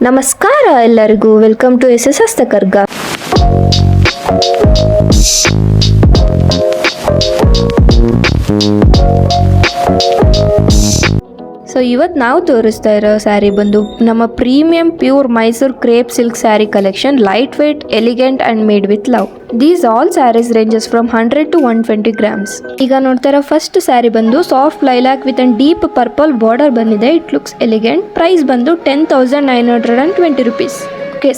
ನಮಸ್ಕಾರ ಎಲ್ಲರಿಗೂ, welcome to ಎಸ್ ಹಸ್ತಕರ್ಗ. ಸೊ ಇವತ್ತು ನಾವು ತೋರಿಸ್ತಾ ಇರೋ ಸ್ಯಾರಿ ಬಂದು ನಮ್ಮ premium pure Mysore crepe silk sari collection, light weight, elegant and made with love. These all saris ranges from 100 to 120 grams. ಈಗ ನೋಡ್ತಾ ಇರೋ ಫಸ್ಟ್ ಸ್ಯಾರಿ ಬಂದು soft lilac with and deep purple border ಬಂದಿದೆ. It looks elegant. ಪ್ರೈಸ್ ಬಂದು 10,920 rupees.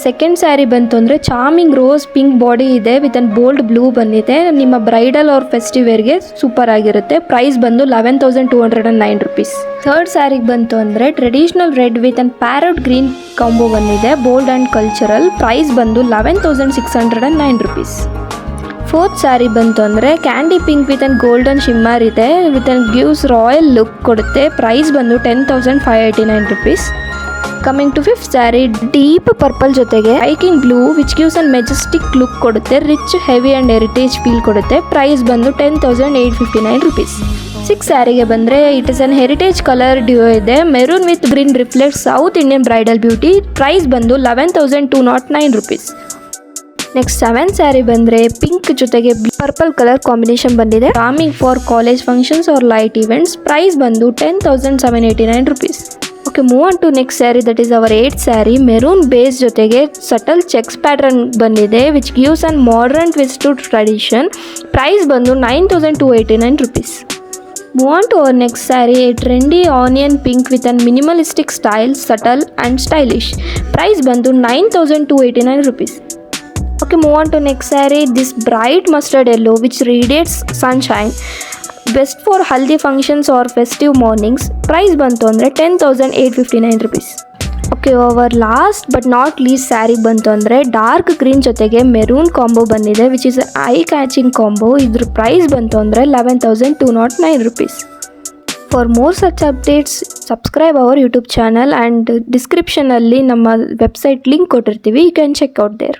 ಸೆಕೆಂಡ್ ಸ್ಯಾರಿ ಬಂತು ಅಂದರೆ charming rose pink body ಇದೆ with and bold blue ಬಂದಿದೆ. ನಿಮ್ಮ ಬ್ರೈಡಲ್ ಆರ್ ಫೆಸ್ಟಿವ್ ವೇರ್ಗೆ ಸೂಪರ್ ಆಗಿರುತ್ತೆ. ಪ್ರೈಸ್ ಬಂದು 11,209 rupees. ಥರ್ಡ್ ಸ್ಯಾರಿಗೆ ಬಂತು ಅಂದರೆ traditional red with and parrot green combo ಬಂದಿದೆ, ಬೋಲ್ಡ್ ಅಂಡ್ ಕಲ್ಚರಲ್. ಪ್ರೈಸ್ ಬಂದು 11,609 rupees. ಫೋರ್ತ್ ಸ್ಯಾರಿ ಬಂತು ಅಂದರೆ candy pink with and golden shimmer ಇದೆ, with and gives royal look ಕೊಡುತ್ತೆ. ಪ್ರೈಸ್ ಬಂದು 10,589 rupees. Coming to fifth sari, deep purple ಜೊತೆಗೆ hiking blue which gives and majestic look ಕೊಡುತ್ತೆ. Rich, heavy and heritage feel ಕೊಡುತ್ತೆ. Price ಬಂದು 10,859 rupees. Six ಸ್ಯಾರಿಗೆ ಬಂದರೆ it is an heritage colour duo ಇದೆ, maroon with green reflect south Indian bridal beauty. Price ಬಂದು 11,209 rupees. Next seventh sari ಬಂದರೆ pink ಜೊತೆಗೆ purple colour combination ಬಂದಿದೆ, charming for college functions or light events. Price ಬಂದು 10,789 rupees. Okay, move on to next sari, that is our eight sari. Maroon base ಜೊತೆಗೆ subtle checks pattern ಬಂದಿದೆ which gives and modern twist to tradition. Price ಬಂದು 9,289 rupees. Move on to our next sari, trendy onion pink with and minimalistic style, subtle and stylish. Price ಬಂದು 9,289 rupees. Okay, move on to next saree. This bright mustard yellow which radiates sunshine, best for haldi functions or festive mornings. Price bantu andre 10,859 rupees. Okay, our last but not least saree bantu andre dark green jotege maroon combo bandide which is eye catching combo. Idra price bantu andre 11,209 rupees. For more such updates, subscribe our YouTube channel and description alli namma website link kotirtivi. You can check out there.